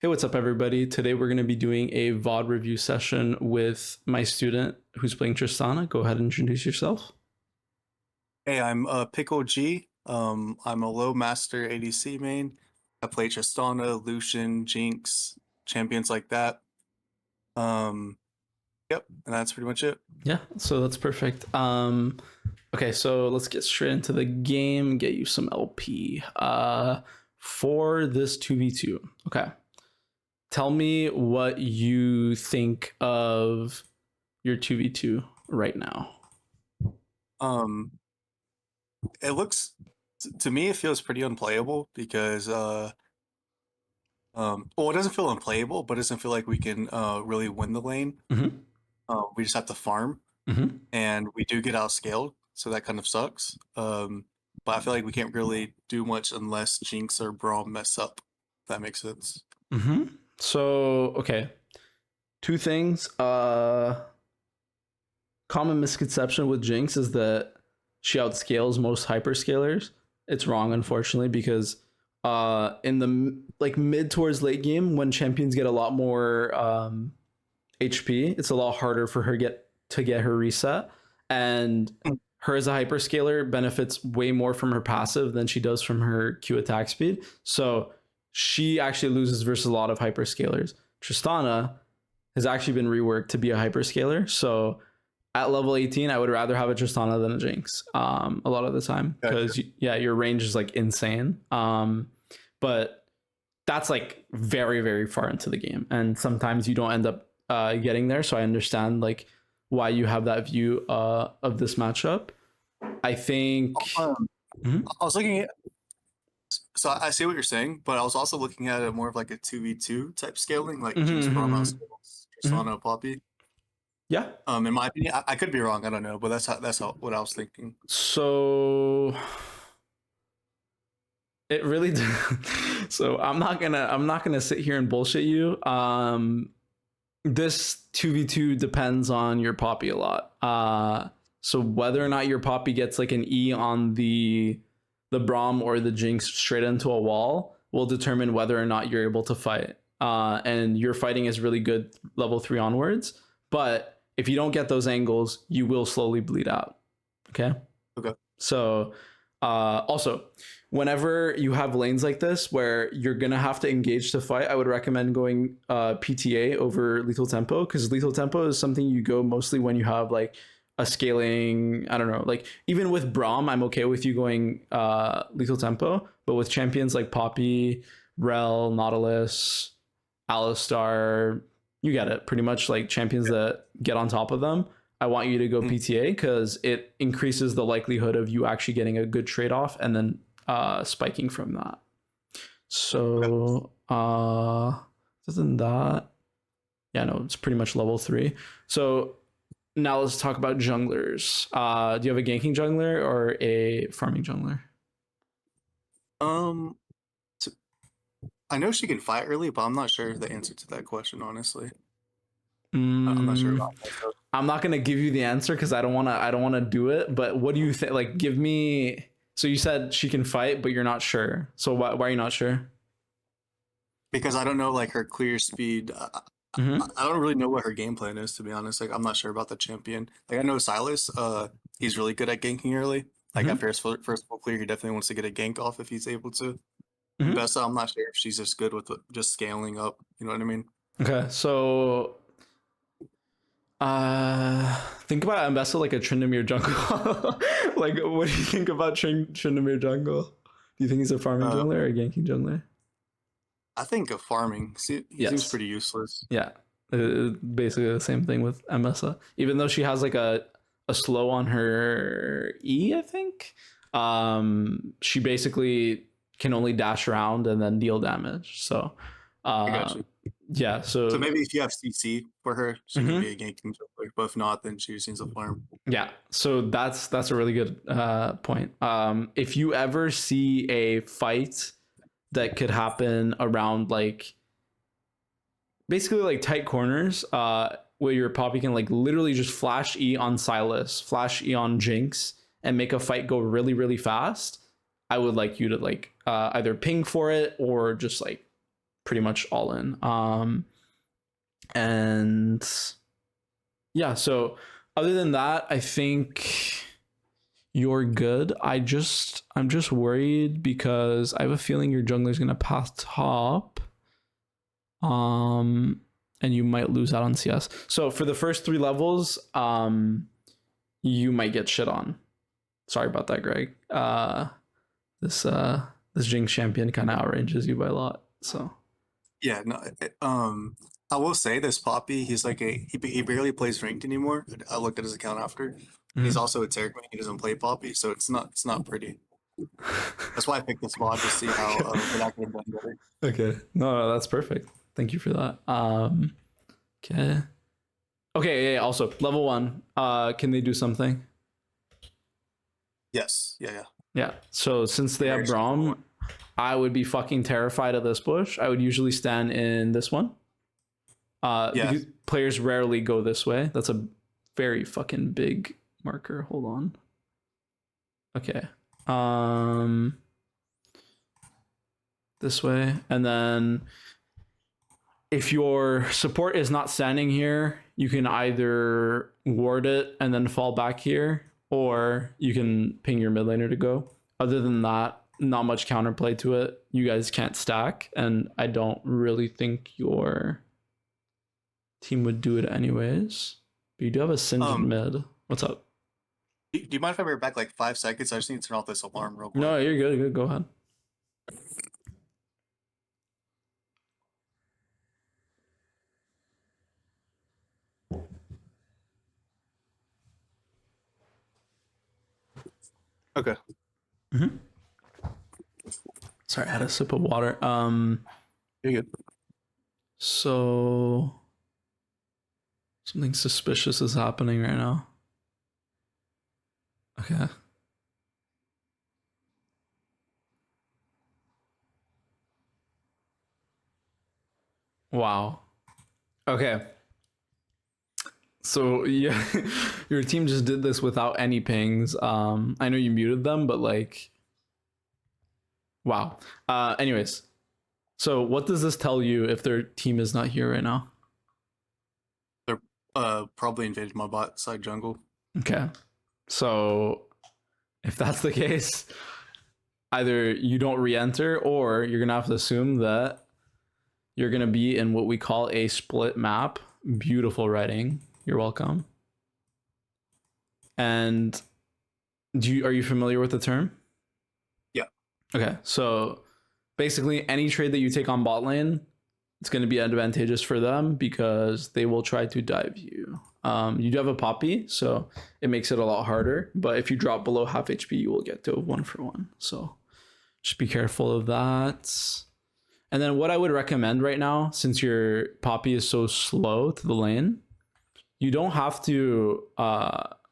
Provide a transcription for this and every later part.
Hey, what's up, everybody? Today we're going to be doing a VOD review session with my student who's playing Tristana. Go ahead and introduce yourself. Hey, I'm PickleG. I'm a low master ADC main. I play Tristana, Lucian, Jinx, champions like that. Yep, and that's pretty much it. Yeah, so that's perfect. Okay, so let's get straight into the game, get you some LP. For this 2v2. Okay. Tell me what you think of your 2v2 right now. It looks to me it feels pretty unplayable because well, it doesn't feel unplayable, but it doesn't feel like we can really win the lane. Mm-hmm. We just have to farm, and we do get outscaled, so that kind of sucks. But I feel like we can't really do much unless Jinx or Braum mess up. If that makes sense. So, okay. Two things. Common misconception with Jinx is that she outscales most hyperscalers. It's wrong, unfortunately, because in the mid towards late game, when champions get a lot more HP, it's a lot harder for her to get her reset. And her as a hyperscaler benefits way more from her passive than she does from her Q attack speed. So she actually loses versus a lot of hyperscalers. Tristana has actually been reworked to be a hyperscaler. So at level 18, I would rather have a Tristana than a Jinx a lot of the time, because your range is like insane. But that's like very, very far into the game, and sometimes you don't end up getting there. So I understand like why you have that view of this matchup. I think I was looking at, so I see what you're saying, but I was also looking at it more of like a 2v2 type scaling, like Jinx, Braum, Tristana, Poppy. Yeah. In my opinion, I could be wrong. I don't know, but that's what I was thinking. So it really so I'm not gonna sit here and bullshit you. This 2v2 depends on your Poppy a lot. So whether or not your Poppy gets like an E on the Braum or the Jinx straight into a wall will determine whether or not you're able to fight. And your fighting is really good level 3 onwards, but if you don't get those angles, you will slowly bleed out. Okay. So also, whenever you have lanes like this where you're gonna have to engage to fight, I would recommend going PTA over lethal tempo, because lethal tempo is something you go mostly when you have like a scaling, I don't know, like even with Braum, I'm okay with you going lethal tempo, but with champions like Poppy, Rel, Nautilus, Alistar, you get it, pretty much like champions that get on top of them, I want you to go PTA, because it increases the likelihood of you actually getting a good trade-off and then spiking from that. So other than that, yeah, no, it's pretty much level 3. So now let's talk about junglers. Do you have a ganking jungler or a farming jungler? I know she can fight early, but I'm not sure the answer to that question, honestly. I'm not sure about that. I'm not gonna give you the answer because I don't wanna do it. But what do you think? Like, give me. So you said she can fight, but you're not sure. So why are you not sure? Because I don't know like her clear speed. I don't really know what her game plan is, to be honest. Like, I'm not sure about the champion. Like, I know Silas, he's really good at ganking early. Like after his first full clear, he definitely wants to get a gank off if he's able to. Bessa, I'm not sure if she's just good with just scaling up. You know what I mean? Okay, so think about Mbessa like a Tryndamere jungle. Like, what do you think about Tryndamere jungle? Do you think he's a farming jungler or a ganking jungler? I think of farming. See, he seems pretty useless. Yeah, basically the same thing with Mbessa. Even though she has like a slow on her E, I think. She basically can only dash around and then deal damage. So yeah, so maybe if you have CC for her, she can be a ganking jungler, but if not, then she just needs a farm. Yeah, so that's a really good point. If you ever see a fight that could happen around like basically like tight corners, where your Poppy can like literally just flash E on Silas, flash E on Jinx, and make a fight go really, really fast, I would like you to like either ping for it or just like pretty much all in. And yeah, so other than that, I think you're good. I'm just worried because I have a feeling your jungler's gonna pass top. And you might lose out on CS. So for the first 3 levels, you might get shit on. Sorry about that, Greg. This Jinx champion kind of outranges you by a lot. So Yeah, no. I will say this Poppy. He's like he barely plays ranked anymore. I looked at his account after. He's also a Tarek man. He doesn't play Poppy, so it's not pretty. That's why I picked this VOD to see how that could have done better. Okay. No, that's perfect. Thank you for that. Okay. Okay, yeah, also level 1. Can they do something? Yes. Yeah. Yeah. So since they have Very simple Braum, one. I would be fucking terrified of this bush. I would usually stand in this one. Yeah. Because players rarely go this way. That's a very fucking big marker. Hold on. Okay. This way. And then if your support is not standing here, you can either ward it and then fall back here, or you can ping your mid laner to go. Other than that, not much counterplay to it. You guys can't stack, and I don't really think your team would do it anyways. But you do have a Sinjin mid. What's up? Do you mind if I be back like 5 seconds? I just need to turn off this alarm real quick. No, you're good. Good. Go ahead. Okay. Mm-hmm. Sorry, I had a sip of water. You're good. So something suspicious is happening right now. Okay. Wow. Okay. So yeah, your team just did this without any pings. I know you muted them, but like, wow. Anyways, so what does this tell you if their team is not here right now? They're probably invaded my bot side jungle. Okay. So if that's the case, either you don't re-enter or you're gonna have to assume that you're gonna be in what we call a split map. Beautiful writing. You're welcome. And are you familiar with the term? Yeah. Okay, so basically any trade that you take on bot lane, it's going to be advantageous for them because they will try to dive you. You do have a Poppy, so it makes it a lot harder. But if you drop below half HP, you will get to 1-for-1. So just be careful of that. And then what I would recommend right now, since your Poppy is so slow to the lane, you don't have to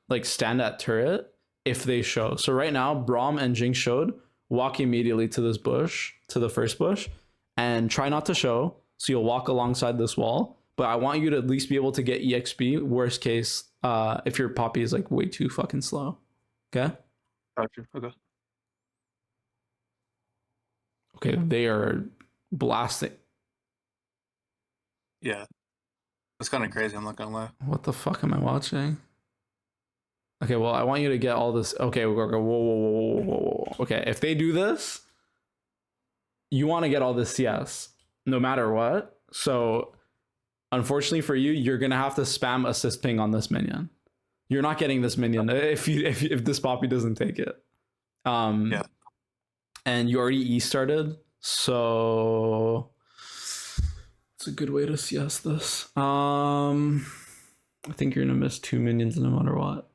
like stand at turret if they show. So right now, Braum and Jinx showed. Walk immediately to this bush, to the first bush, and try not to show. So you'll walk alongside this wall. But I want you to at least be able to get EXP. Worst case, if your Poppy is like way too fucking slow. Okay? Gotcha. Okay. Okay, they are blasting. Yeah. It's kind of crazy, I'm not gonna lie. What the fuck am I watching? Okay, well, I want you to get all this. Okay, whoa. Okay, if they do this, you want to get all this CS no matter what. So, unfortunately for you, you're gonna have to spam assist ping on this minion. You're not getting this minion if this Poppy doesn't take it. Yeah. And you already E started, so it's a good way to CS this. I think you're gonna miss 2 minions no matter what.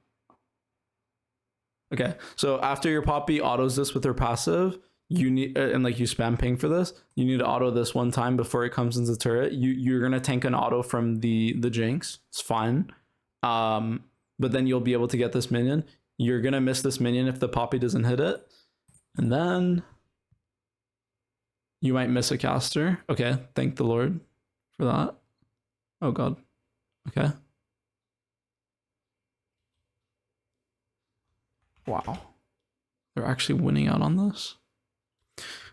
Okay, so after your Poppy autos this with her passive, you need and like you spam ping for this, you need to auto this one time before it comes into turret. You're gonna tank an auto from the Jinx. It's fine. But then you'll be able to get this minion. You're gonna miss this minion if the Poppy doesn't hit it. And then you might miss a caster. Okay, thank the Lord for that. Oh god. Okay. Wow. They're actually winning out on this.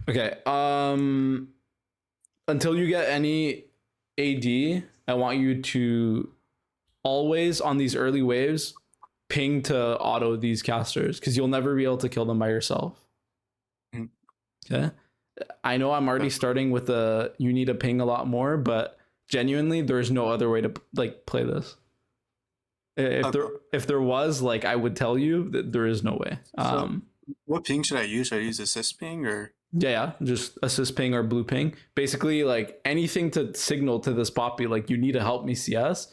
Okay. until you get any AD, I want you to always on these early waves ping to auto these casters because you'll never be able to kill them by yourself. Mhm. Okay. I know I'm already starting with the you need to ping a lot more, but genuinely there's no other way to like play this. If there was, like, I would tell you that there is no way. So what ping should I use? Should I use assist ping or? Yeah, just assist ping or blue ping. Basically, like anything to signal to this Poppy, like you need to help me CS.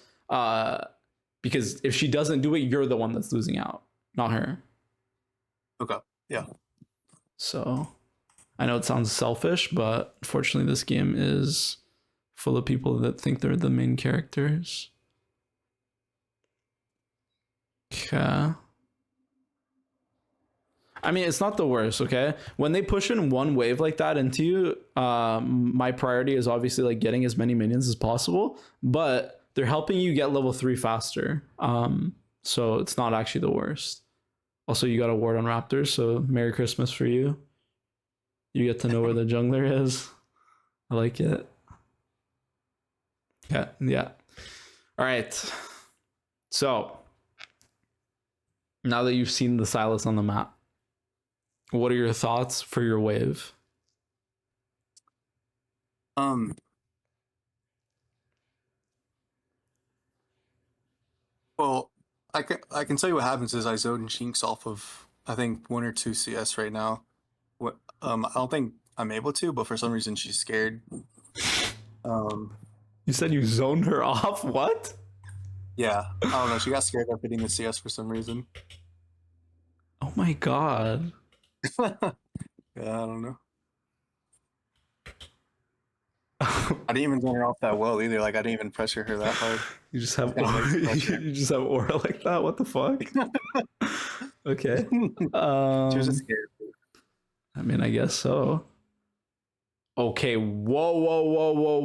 Because if she doesn't do it, you're the one that's losing out, not her. Okay. Yeah. So I know it sounds selfish, but unfortunately, this game is full of people that think they're the main characters. Okay. I mean, it's not the worst, okay? When they push in one wave like that into you, my priority is obviously like getting as many minions as possible, but they're helping you get level 3 faster. So it's not actually the worst. Also, you got a ward on Raptors, so Merry Christmas for you. You get to know where the jungler is. I like it. Yeah. All right. So now that you've seen the Silas on the map, what are your thoughts for your wave? Well, I can tell you what happens is I zone Jinx off of I think 1 or 2 CS right now. What I don't think I'm able to, but for some reason she's scared. You said you zoned her off? What? Yeah, I don't know. She got scared of hitting the CS for some reason. Oh my god. Yeah, I don't know. I didn't even zone her off that well either. Like I didn't even pressure her that hard. You just have aura. You just have aura like that? What the fuck? Okay. She was just scared. I mean, I guess so. Okay, whoa.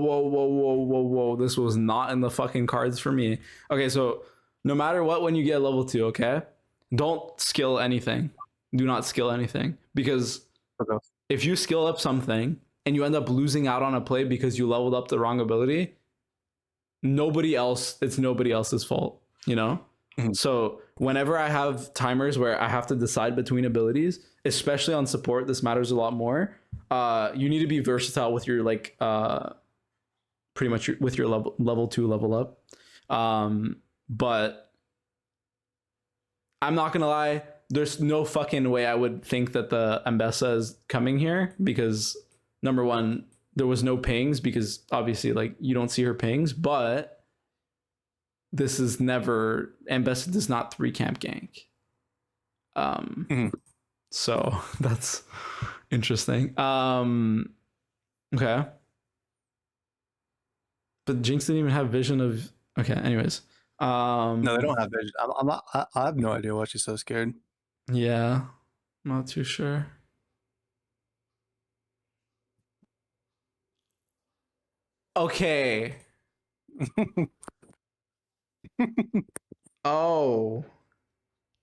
This was not in the fucking cards for me. Okay, so no matter what, when you get level 2, okay? Don't skill anything. Do not skill anything. Because if you skill up something and you end up losing out on a play because you leveled up the wrong ability, it's nobody else's fault, you know? Mm-hmm. So whenever I have timers where I have to decide between abilities, especially on support, this matters a lot more. You need to be versatile with your like pretty much with your level 2 level up. But I'm not gonna lie, there's no fucking way I would think that the Ambessa is coming here because number one, there was no pings because obviously like you don't see her pings, but this is never Ambessa does not 3 camp gank. So that's interesting. Okay. But Jinx didn't even have vision of okay, anyways. No, they don't have vision. I have no idea why she's so scared. Yeah. Not too sure. Okay. Oh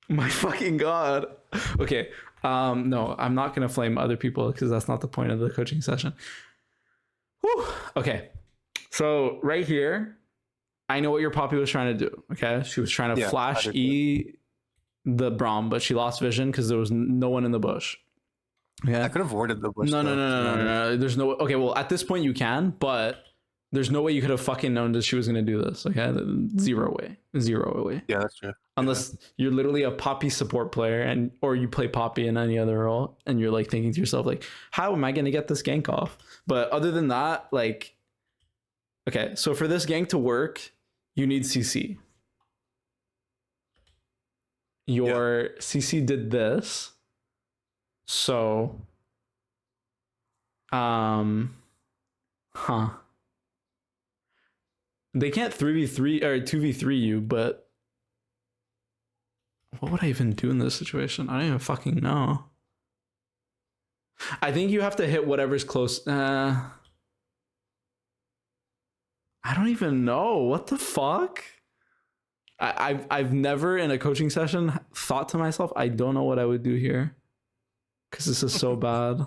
my fucking god. Okay. No, I'm not gonna flame other people because that's not the point of the coaching session. Whew. Okay. So right here, I know what your Poppy was trying to do. Okay. She was trying to flash E the Braum, but she lost vision because there was no one in the bush. Yeah. I could have warded the bush. No. There's no okay, well at this point you can, but there's no way you could have fucking known that she was gonna do this. Okay, zero way. Yeah, that's true. Unless you're literally a Poppy support player or you play Poppy in any other role, and you're like thinking to yourself like, how am I gonna get this gank off? But other than that, like, okay, so for this gank to work, you need CC. Your CC did this, so, they can't 3v3 or 2v3 you, but what would I even do in this situation? I don't even fucking know. I think you have to hit whatever's close. I don't even know. What the fuck? I've never in a coaching session thought to myself, I don't know what I would do here. Because this is so bad.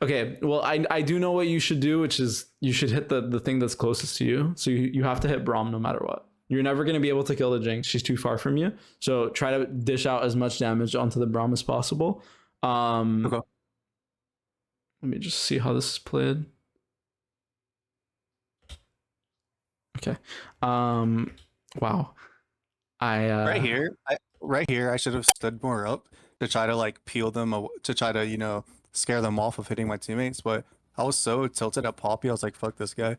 Okay, well, I do know what you should do, which is you should hit the thing that's closest to you. So you have to hit Braum no matter what. You're never going to be able to kill the Jinx. She's too far from you. So try to dish out as much damage onto the Braum as possible. Okay. Let me just see how this is played. Okay. Wow. Right here, I should have stood more up to try to like peel them, to try to scare them off of hitting my teammates. But I was so tilted at Poppy, I was like, "Fuck this guy."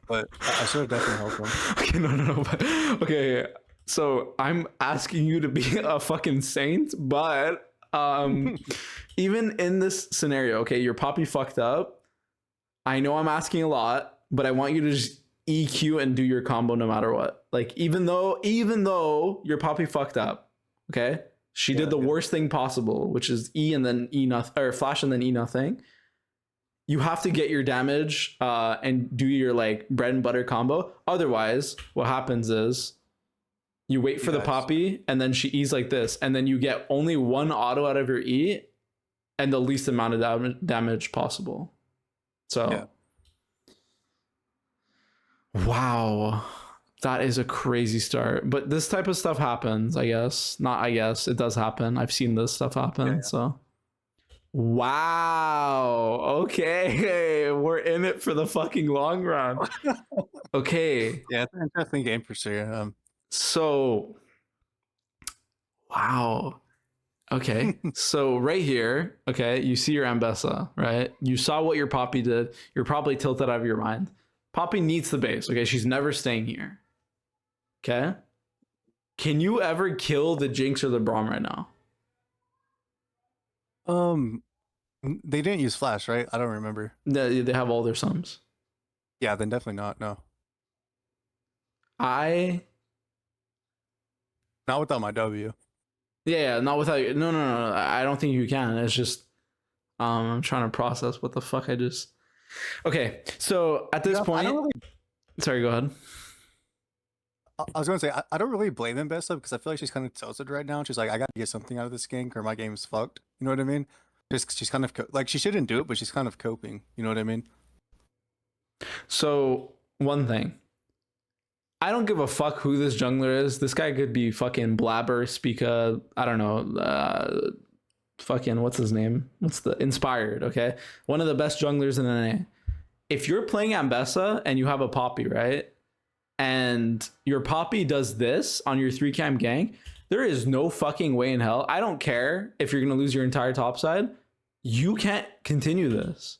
But I should have definitely helped him. Okay, no. But, okay, so I'm asking you to be a fucking saint, but even in this scenario, okay, your Poppy fucked up. I know I'm asking a lot, but I want you to just EQ and do your combo no matter what. Like even though your Poppy fucked up, okay, she did the worst thing possible, which is E and then E nothing, or flash and then E nothing. You have to get your damage and do your like bread and butter combo. Otherwise, what happens is you wait for the Poppy and then she E's like this, and then you get only one auto out of your E and the least amount of damage possible. So, wow, that is a crazy start. But this type of stuff happens, I guess. Not I guess, it does happen. I've seen this stuff happen, so. Wow. Okay. We're in it for the fucking long run. Okay. Yeah, it's an interesting game for sure. So, wow. Okay. So right here, okay, you see your Ambessa, right? You saw what your Poppy did. You're probably tilted out of your mind. Poppy needs the base, okay? She's never staying here. Okay? Can you ever kill the Jinx or the Braum right now? They didn't use flash, right? I don't remember. They have all their sums. Yeah, then definitely not. No. Not without my W. Yeah, not without you. No. I don't think you can. It's just I'm trying to process what the fuck I just. Okay, so at this point, sorry, go ahead. I was going to say I don't really blame Ambessa because I feel like she's kind of tilted right now. She's like, I got to get something out of this gank or my game's fucked. You know what I mean? She's kind of like she shouldn't do it, but she's kind of coping. You know what I mean? So one thing, I don't give a fuck who this jungler is. This guy could be fucking Blabber, Speaka, I don't know, fucking what's his name? What's the Inspired? Okay, one of the best junglers in NA. If you're playing Ambessa and you have a Poppy, right, and your Poppy does this on your 3-cam gank, there is no fucking way in hell. I don't care if you're gonna lose your entire top side. You can't continue this.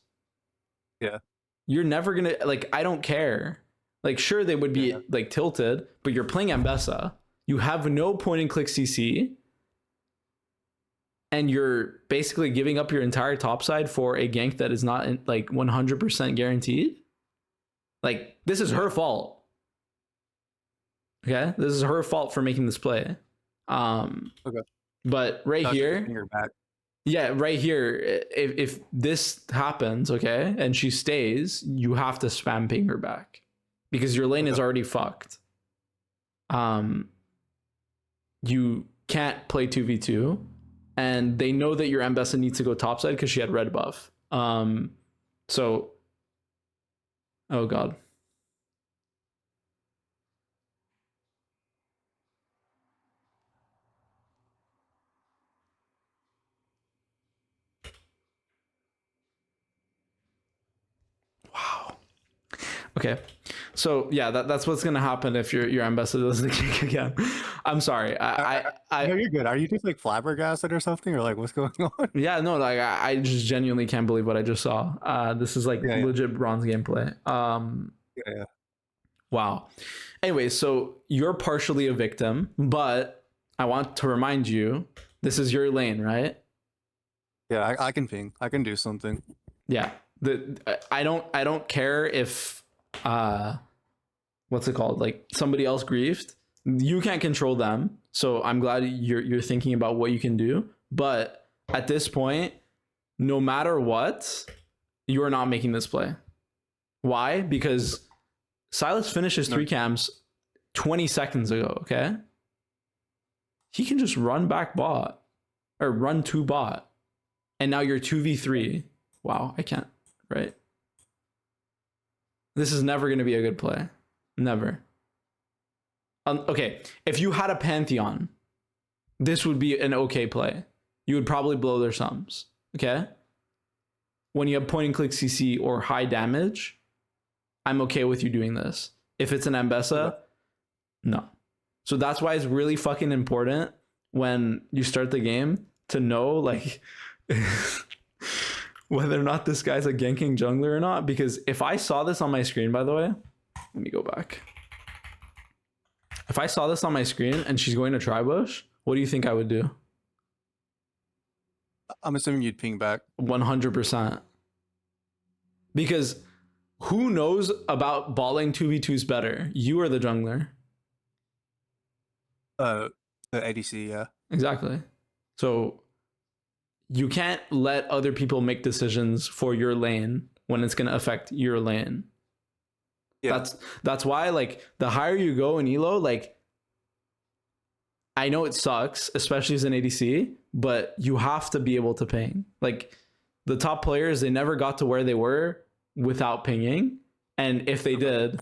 Yeah. You're never gonna, like, I don't care. Like, sure, they would be like tilted, but you're playing Ambessa. You have no point and click CC. And you're basically giving up your entire top side for a gank that is not like 100% guaranteed. Like, this is her fault. Okay? This is her fault for making this play. Okay. But right here, yeah, right here, if this happens, okay, and she stays, you have to spam ping her back because your lane is already fucked. You can't play 2v2, and they know that your Ambessa needs to go topside because she had red buff. So, oh god. Wow. Okay, so yeah, that's what's gonna happen if your Ambessa does the kick again. I'm sorry. I no, you're good. Are you just like flabbergasted or something, or like what's going on? Yeah, no, like I just genuinely can't believe what I just saw. This is like legit bronze gameplay. Yeah. Wow. Anyway, so you're partially a victim, but I want to remind you, this is your lane, right? Yeah, I can ping. I can do something. Yeah. I don't care if what's it called? Like somebody else griefed. You can't control them. So I'm glad you're thinking about what you can do. But at this point, no matter what, you are not making this play. Why? Because Silas finishes 3 cams 20 seconds ago, okay? He can just run back bot or run to bot. and now you're 2v3. Wow, I can't, right? This is never going to be a good play. Never. Okay, if you had a Pantheon, this would be an okay play. You would probably blow their sums, okay? When you have point and click CC or high damage, I'm okay with you doing this. If it's an Ambessa, no. So that's why it's really fucking important when you start the game to know like whether or not this guy's a ganking jungler or not. Because if I saw this on my screen, by the way, let me go back. If I saw this on my screen and she's going to Tribush, what do you think I would do? I'm assuming you'd ping back. 100%. Because who knows about balling 2v2s better? You or the jungler? The ADC, yeah. Exactly. So you can't let other people make decisions for your lane when it's going to affect your lane. Yeah. That's why, like, the higher you go in elo, like, I know it sucks, especially as an ADC, but you have to be able to ping. Like, the top players, they never got to where they were without pinging. And if they did,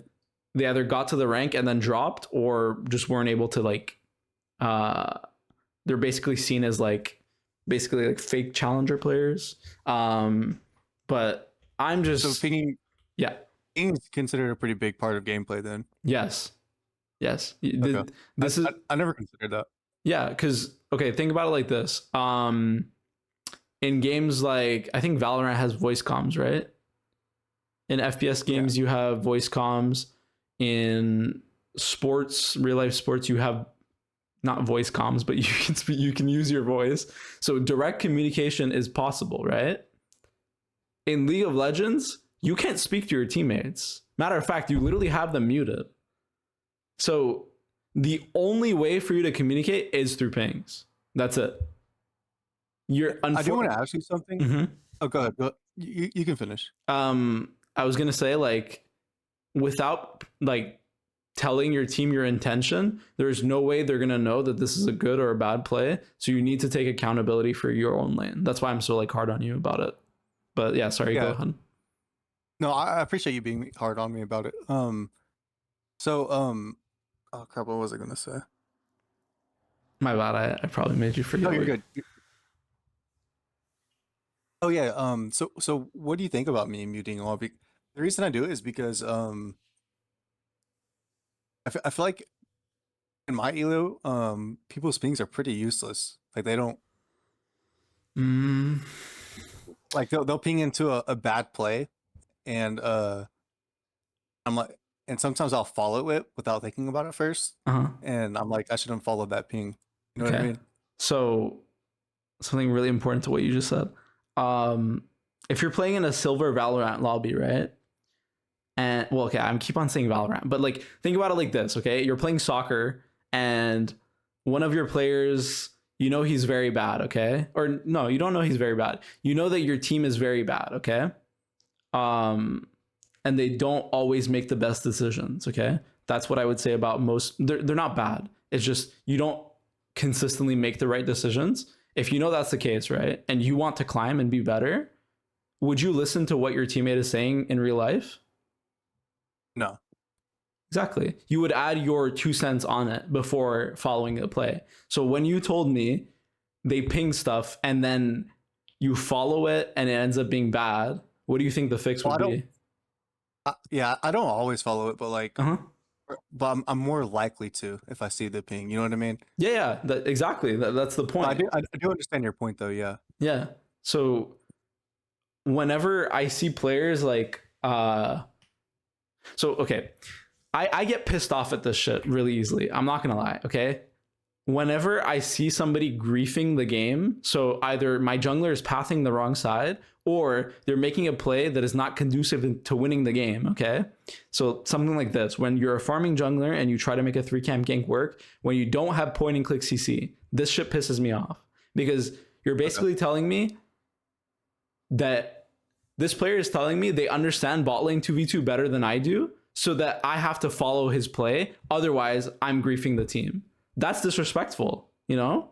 they either got to the rank and then dropped, or just weren't able to, like, they're basically seen as like fake challenger players. But I'm just... So pinging... Yeah. Pinging is considered a pretty big part of gameplay then. Yes. Okay. This is... I never considered that. Yeah, because, okay, think about it like this. In games like, I think Valorant has voice comms, right? In FPS games, you have voice comms. In sports, real life sports, you have not voice comms, but you can use your voice. So direct communication is possible, right? In League of Legends, you can't speak to your teammates. Matter of fact, you literally have them muted. So the only way for you to communicate is through pings. That's it. I do want to ask you something. Mm-hmm. Oh, go ahead. You can finish. I was gonna say, like, without like telling your team your intention, there's no way they're gonna know that this is a good or a bad play. So you need to take accountability for your own lane. That's why I'm so like hard on you about it. But yeah, sorry, go ahead. No, I appreciate you being hard on me about it. Oh crap, what was I gonna say? My bad. I probably made you forget. No, you're good. Oh yeah. So what do you think about me muting all? The reason I do it is because I feel like in my elo, people's pings are pretty useless. Like they don't. Like they'll ping into a bad play, and I'm like, and sometimes I'll follow it without thinking about it first, and I'm like, I shouldn't follow that ping. You know what I mean? So something really important to what you just said. If you're playing in a silver Valorant lobby, right? And well, okay, I keep on saying Valorant, but like think about it like this, okay? You're playing soccer and one of your players, you know he's very bad, okay? Or no, you don't know he's very bad. You know that your team is very bad, okay? And they don't always make the best decisions, okay? That's what I would say about most. They're not bad. It's just you don't consistently make the right decisions. If you know that's the case, right? And you want to climb and be better, would you listen to what your teammate is saying in real life? No. Exactly. You would add your 2 cents on it before following the play. So when you told me they ping stuff and then you follow it and it ends up being bad, what do you think the fix would be? Yeah, I don't always follow it, but like, but I'm more likely to if I see the ping. You know what I mean? Yeah, exactly. That's the point. I do understand your point, though. Yeah. Yeah. So whenever I see players like, okay, I get pissed off at this shit really easily. I'm not gonna lie. Okay. Whenever I see somebody griefing the game, so either my jungler is pathing the wrong side or they're making a play that is not conducive to winning the game, okay? So something like this, when you're a farming jungler and you try to make a 3-camp gank work, when you don't have point and click CC, this shit pisses me off because you're basically telling me that this player is telling me they understand bot lane 2v2 better than I do, so that I have to follow his play. Otherwise, I'm griefing the team. That's disrespectful, you know?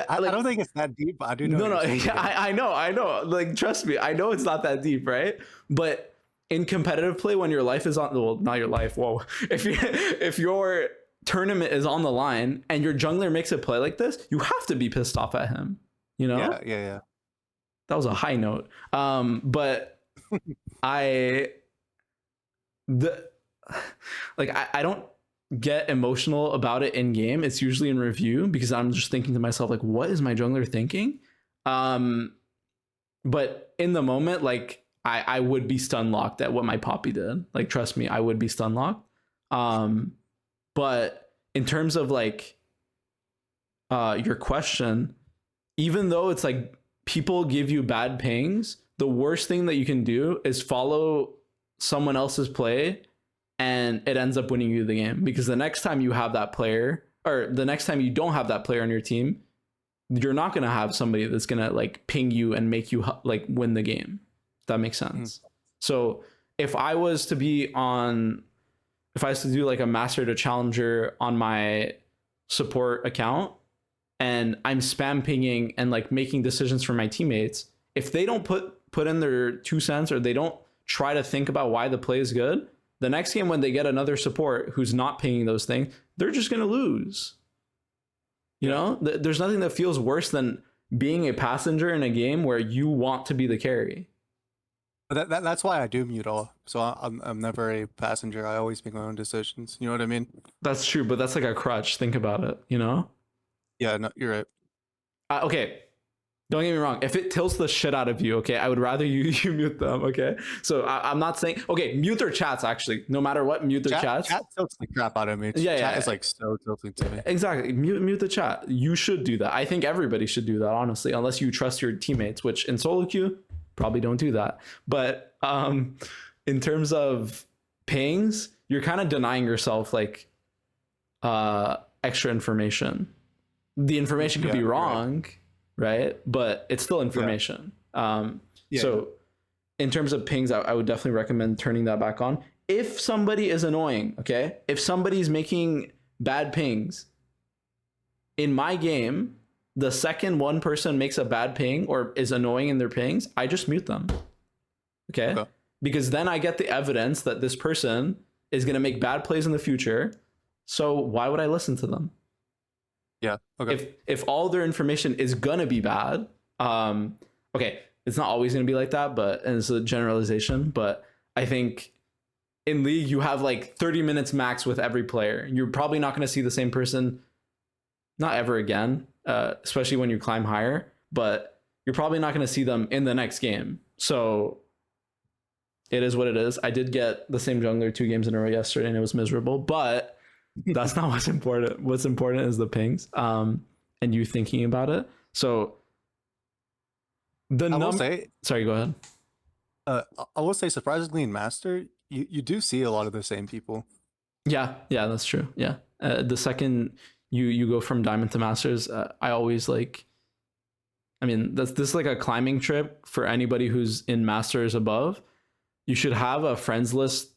I Like, don't think it's that deep, but I do know no, what no, you're saying. yeah, I know. Like, trust me, I know it's not that deep, right? But in competitive play, when your life is on, well, not your life. Whoa, if your tournament is on the line and your jungler makes a play like this, you have to be pissed off at him. You know, Yeah. that was a high note. But I the like I don't get emotional about it in game. It's usually in review because I'm just thinking to myself like, what is my jungler thinking? Um, but in the moment, like I would be stun locked at what my poppy did. Like, trust me, I would be stun locked. Um, but in terms of like your question, even though it's like people give you bad pings, the worst thing that you can do is follow someone else's play and it ends up winning you the game, because the next time you have that player, or the next time you don't have that player on your team, you're not going to have somebody that's going to like ping you and make you like win the game. If that makes sense. So if I was to be on, if I was to do like a master to challenger on my support account and I'm spam pinging and like making decisions for my teammates, if they don't put in their 2 cents or they don't try to think about why the play is good, the next game when they get another support who's not pinging those things, they're just going to lose. You know, there's nothing that feels worse than being a passenger in a game where you want to be the carry. But that's why I do mute all. So I'm never a passenger. I always make my own decisions. You know what I mean? That's true, but that's like a crutch. Think about it, you know? Yeah, no, you're right. Okay, don't get me wrong. If it tilts the shit out of you, okay, I would rather you mute them, okay? So I'm not saying, okay, mute their chats, actually. No matter what, mute their chats. Chat tilts the crap out of me. Yeah, Chat is like so tilting to me. Exactly. Mute the chat. You should do that. I think everybody should do that, honestly, unless you trust your teammates, which in solo queue, probably don't do that. But in terms of pings, you're kind of denying yourself like extra information. The information could be wrong, right? But it's still information. So in terms of pings, I would definitely recommend turning that back on. If somebody is annoying, okay? If somebody's making bad pings in my game, the second one person makes a bad ping or is annoying in their pings, I just mute them. Okay? Because then I get the evidence that this person is going to make bad plays in the future. So why would I listen to them? Yeah. Okay. If all their information is gonna be bad, okay, it's not always gonna be like that, but and it's a generalization. But I think in League you have like 30 minutes max with every player. You're probably not gonna see the same person, not ever again, especially when you climb higher. But you're probably not gonna see them in the next game. So it is what it is. I did get the same jungler 2 games in a row yesterday, and it was miserable, but that's not what's important. What's important is the pings, and you thinking about it. So the number. Sorry, go ahead. I will say, surprisingly, in Master, you do see a lot of the same people. Yeah, that's true. Yeah, the second you go from Diamond to Masters, I always like. I mean, this is like a climbing trip for anybody who's in Masters above. You should have a friends list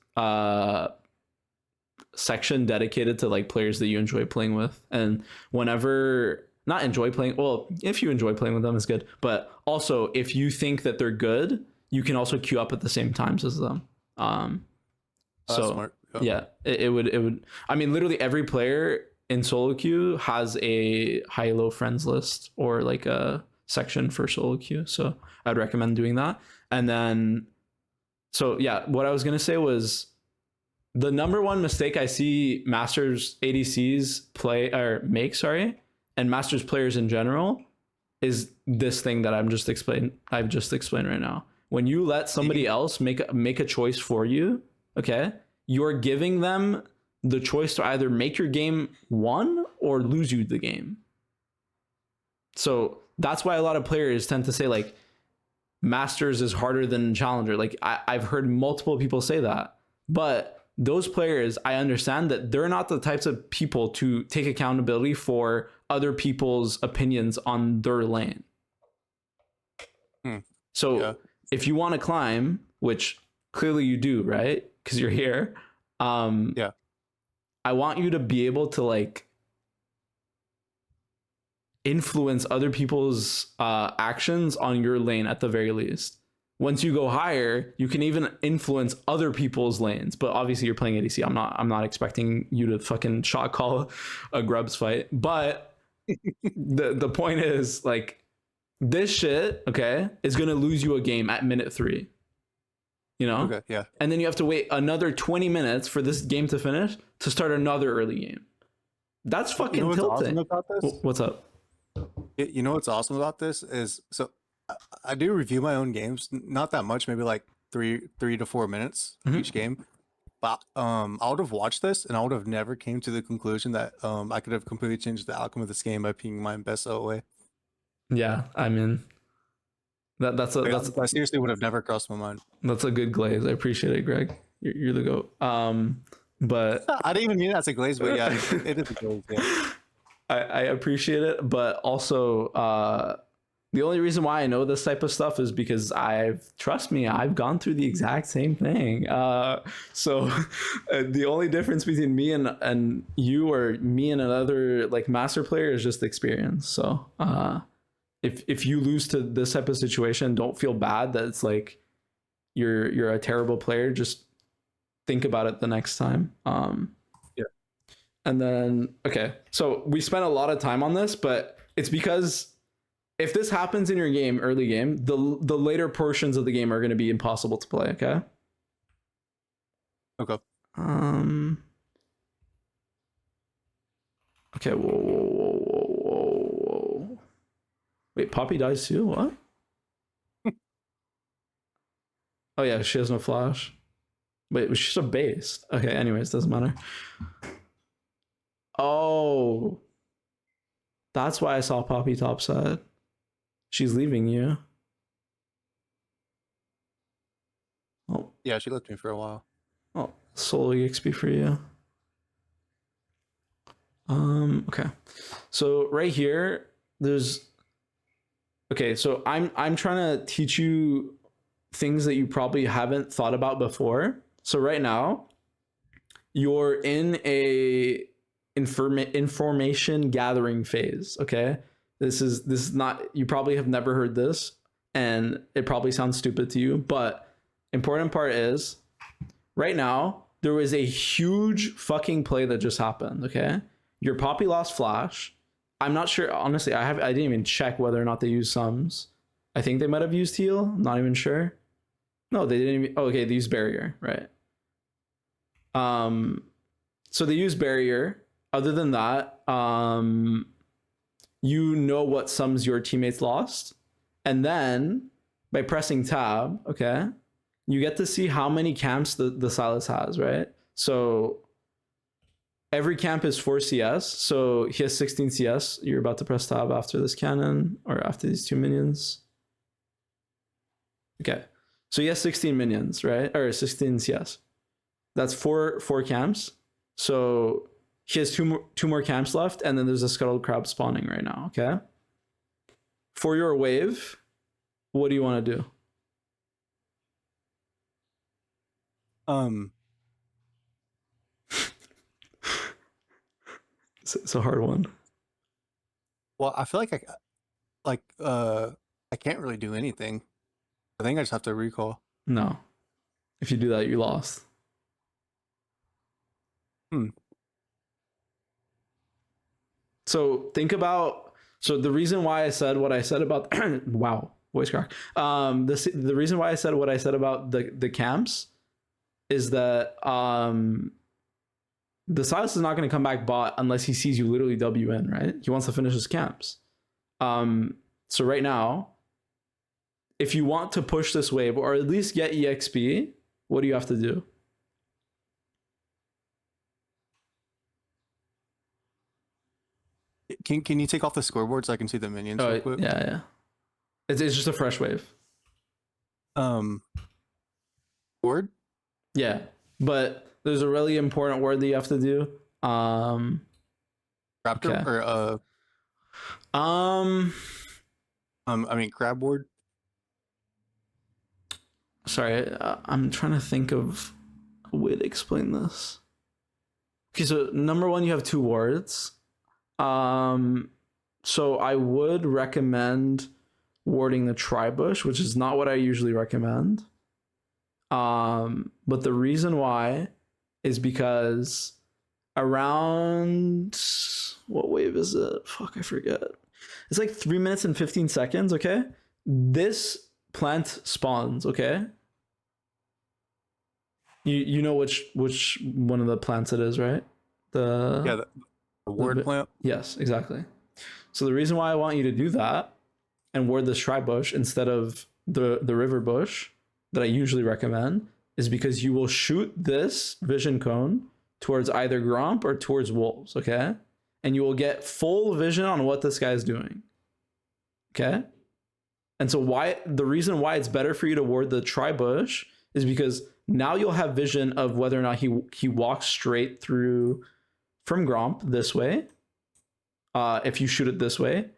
section dedicated to like players that you enjoy playing with, and whenever not enjoy playing, well, if you enjoy playing with them, it's good, but also if you think that they're good, you can also queue up at the same times as them. So Smart. yeah, it would, I mean, literally every player in solo queue has a high-low friends list or like a section for solo queue, so I'd recommend doing that. And then so yeah, what I was gonna say was the number one mistake I see Masters ADCs play or make, and Masters players in general is this thing that I've just explained right now. When you let somebody else make a choice for you, okay, you're giving them the choice to either make your game won or lose you the game. So that's why a lot of players tend to say like Masters is harder than Challenger. Like I've heard multiple people say that, but those players, I understand that they're not the types of people to take accountability for other people's opinions on their lane. So if you want to climb, which clearly you do, right? Because you're here. I want you to be able to like influence other people's actions on your lane at the very least. Once you go higher, you can even influence other people's lanes. But obviously, you're playing ADC. I'm not expecting you to fucking shot call a Grubs fight. But the point is, like, this shit, okay, is gonna lose you a game at minute 3. You know? Okay, yeah. And then you have to wait another 20 minutes for this game to finish to start another early game. That's fucking what's tilting. awesome about this? What's up? You know what's awesome about this is, so I do review my own games, not that much, maybe like 3 to 4 minutes each game. But I would have watched this and I would have never came to the conclusion that I could have completely changed the outcome of this game by picking my best OA. Yeah, I mean, that's I seriously would have never crossed my mind. That's a good glaze. I appreciate it, Greg. You're the goat. But I didn't even mean that as a glaze, but yeah, it is a glaze. Yeah. I appreciate it, but also the only reason why I know this type of stuff is because trust me, I've gone through the exact same thing. So the only difference between me and you, or me and another like master player, is just experience. So if you lose to this type of situation, don't feel bad that it's like you're a terrible player. Just think about it the next time. Yeah. And then, okay, so we spent a lot of time on this, but it's because if this happens in your game, early game, the later portions of the game are going to be impossible to play. Okay. Okay. Okay. Whoa. Wait, Poppy dies too? What? Oh yeah, she has no flash. Wait, she's a base. Okay, anyways, doesn't matter. Oh. That's why I saw Poppy topside. She's leaving you. Oh. Yeah, she left me for a while. Oh, solo EXP for you. Okay. So right here, there's okay, so I'm trying to teach you things that you probably haven't thought about before. So right now, you're in a information gathering phase, okay? This is not, you probably have never heard this, and it probably sounds stupid to you, but important part is right now there was a huge fucking play that just happened, okay? Your Poppy lost flash. I'm not sure, honestly, I didn't even check whether or not they used sums. I think they might have used heal, I'm not even sure. No, they didn't even, oh, okay, they used barrier, right? So they used barrier. Other than that, you know what sums your teammates lost. And then by pressing tab, okay, you get to see how many camps the Silas has, right? So every camp is 4 CS. So he has 16 CS. You're about to press tab after this cannon or after these 2 minions. Okay. So he has 16 minions, right? Or 16 CS. That's four camps. So he has two more camps left, and then there's a scuttled crab spawning right now, okay? For your wave, what do you want to do? It's a hard one. Well, I feel like I can't really do anything. I think I just have to recall. No. If you do that, you lost. So think about, so the reason why I said what I said about wow, voice crack. The reason why I said what I said about the camps is that the Silas is not going to come back bot unless he sees you literally W in, right? He wants to finish his camps. So right now, if you want to push this wave or at least get EXP, what do you have to do? Can you take off the scoreboard so I can see the minions real quick? Yeah. It's just a fresh wave. Word? Yeah, but there's a really important word that you have to do. Raptor okay. or I mean crab word. Sorry, I'm trying to think of a way to explain this. Okay, so number one, you have 2 words. So I would recommend warding the tri-bush, which is not what I usually recommend. But the reason why is because around, what wave is it? Fuck, I forget. It's like 3 minutes and 15 seconds, okay? This plant spawns, okay? You know which one of the plants it is, right? The ward plant. Yes, exactly. So the reason why I want you to do that and ward this tri-bush instead of the river bush that I usually recommend is because you will shoot this vision cone towards either Gromp or towards wolves, okay? And you will get full vision on what this guy is doing, okay? And so the reason why it's better for you to ward the tri-bush is because now you'll have vision of whether or not he walks straight through from Gromp this way. If you shoot it this way,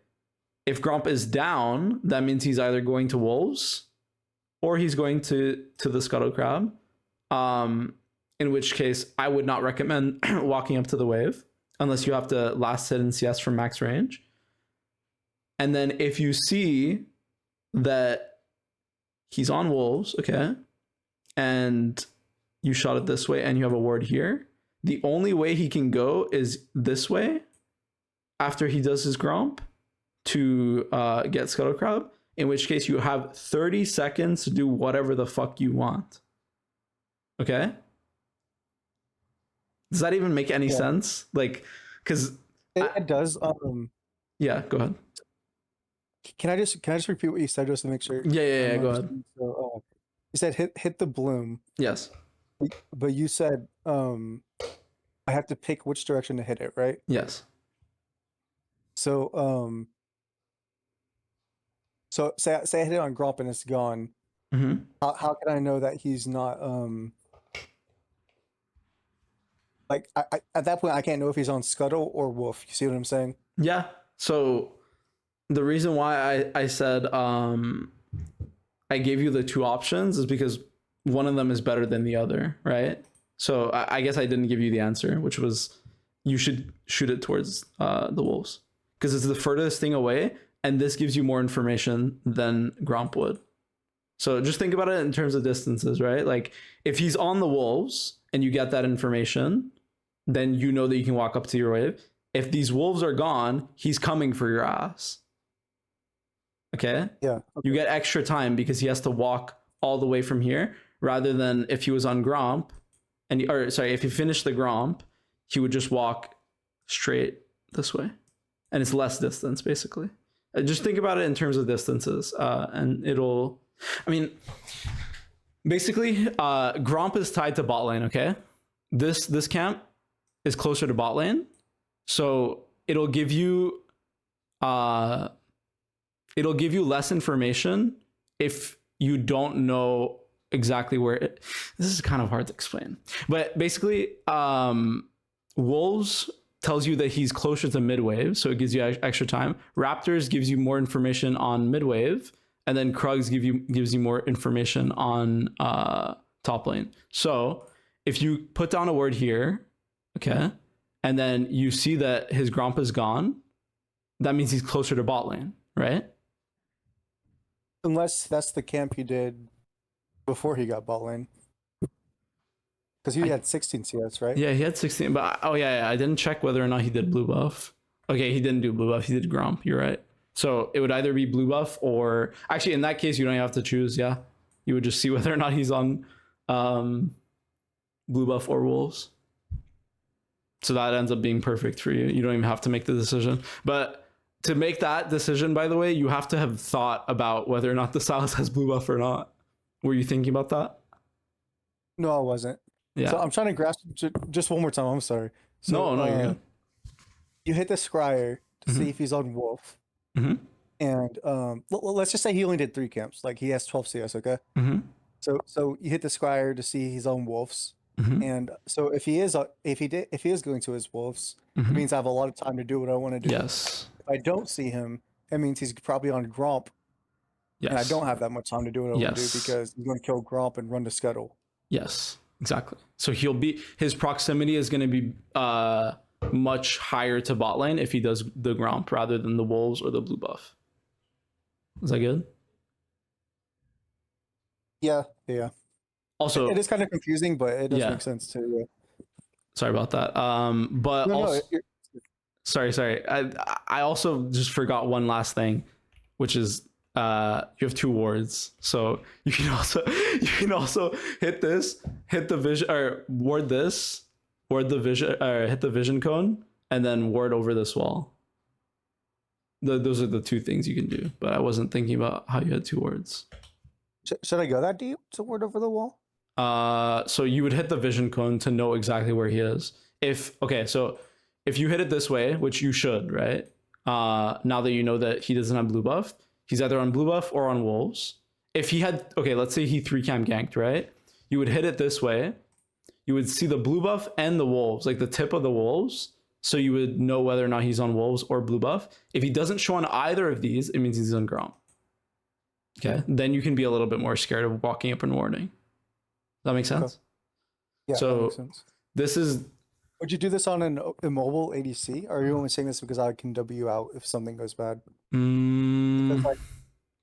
if Gromp is down, that means he's either going to wolves or he's going to the scuttle crab. In which case, I would not recommend walking up to the wave unless you have to last hit in CS from max range. And then if you see that he's on wolves, okay, and you shot it this way and you have a ward here, the only way he can go is this way after he does his Gromp to get Scuttle Crab, in which case you have 30 seconds to do whatever the fuck you want. Okay? Does that even make any sense? Like, because it does. Yeah, go ahead. Can I just repeat what you said just to make sure? Yeah, go ahead. So, you said hit the bloom. Yes. But you said I have to pick which direction to hit it, right? Yes. So so say I hit it on Gromp and it's gone. Mm-hmm. How can I know that he's not like I at that point I can't know if he's on Scuttle or Wolf. You see what I'm saying? Yeah. So the reason why I said I gave you the two options is because one of them is better than the other, right? So I guess I didn't give you the answer, which was you should shoot it towards the wolves because it's the furthest thing away, and this gives you more information than Gromp would. So just think about it in terms of distances, right? Like if he's on the wolves and you get that information, then you know that you can walk up to your wave. If these wolves are gone, he's coming for your ass. Okay? Yeah. Okay. You get extra time because he has to walk all the way from here, rather than if he was on Gromp, if he finished the Gromp, he would just walk straight this way. And it's less distance, basically. Just think about it in terms of distances, and it'll... I mean, basically, Gromp is tied to bot lane, okay? This camp is closer to bot lane, so it'll give you less information if you don't know exactly where it... This is kind of hard to explain, but basically, Wolves tells you that he's closer to mid wave, so it gives you extra time. Raptors gives you more information on mid wave, and then Krugs gives you more information on top lane. So if you put down a word here, okay, and then you see that his Gromp is gone, that means he's closer to bot lane, right? Unless that's the camp he did before he got bot lane. Because he had 16 CS, right? Yeah, he had 16, but I didn't check whether or not he did blue buff. Okay, he didn't do blue buff, he did Gromp, you're right. So it would either be blue buff or... Actually, in that case, you don't even have to choose, yeah. You would just see whether or not he's on blue buff or wolves. So that ends up being perfect for you. You don't even have to make the decision. But to make that decision, by the way, you have to have thought about whether or not the Sylas has blue buff or not. Were you thinking about that? No, I wasn't. Yeah. So I'm trying to grasp just one more time. I'm sorry. So, No, you're good. You hit the Scryer to see if he's on Wolf. Mm-hmm. And let's just say he only did 3 camps. Like he has 12 CS, okay? Mm-hmm. So you hit the Scryer to see he's on Wolves. Mm-hmm. And so if he is going to his Wolves, Mm-hmm. it means I have a lot of time to do what I want to do. Yes. If I don't see him, it means he's probably on Gromp. Yes. And I don't have that much time to do what I want to do because he's going to kill Gromp and run to Scuttle. Yes, exactly. So his proximity is going to be much higher to bot lane if he does the Gromp rather than the wolves or the blue buff. Is that good? Yeah. Also, it is kind of confusing, but it does Yeah. make sense too. sorry about that. But No, also, no, sorry. I also just forgot one last thing, which is you have 2 wards, so you can also hit the vision, or ward this, ward the vision, or hit the vision cone, and then ward over this wall. Those are the 2 things you can do, but I wasn't thinking about how you had 2 wards. should I go that deep to ward over the wall? So you would hit the vision cone to know exactly where he is. So if you hit it this way, which you should, right? Now that you know that he doesn't have blue buff, he's either on blue buff or on wolves. If he had, let's say he 3-cam ganked, right? You would hit it this way. You would see the blue buff and the wolves, like the tip of the wolves. So you would know whether or not he's on wolves or blue buff. If he doesn't show on either of these, it means he's on Gromp. Okay. Then you can be a little bit more scared of walking up and warding. Does that make sense? Yeah, So- that makes sense. This is Would you do this on an immobile ADC? Or are you only saying this because I can W out if something goes bad? Because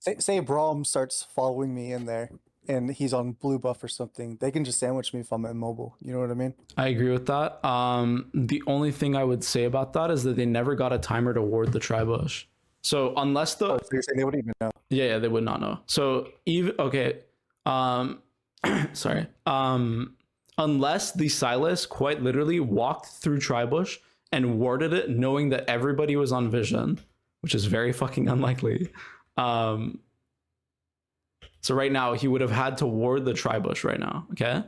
like, say Braum starts following me in there and he's on blue buff or something, they can just sandwich me if I'm immobile. You know what I mean? I agree with that. The only thing I would say about that is that they never got a timer to ward the tri-bush. So unless the So you're saying they wouldn't even know. yeah, they would not know. So even sorry. Unless the Silas quite literally walked through tri-bush and warded it, knowing that everybody was on vision, which is very fucking unlikely. So right now he would have had to ward the tri-bush right now. Okay.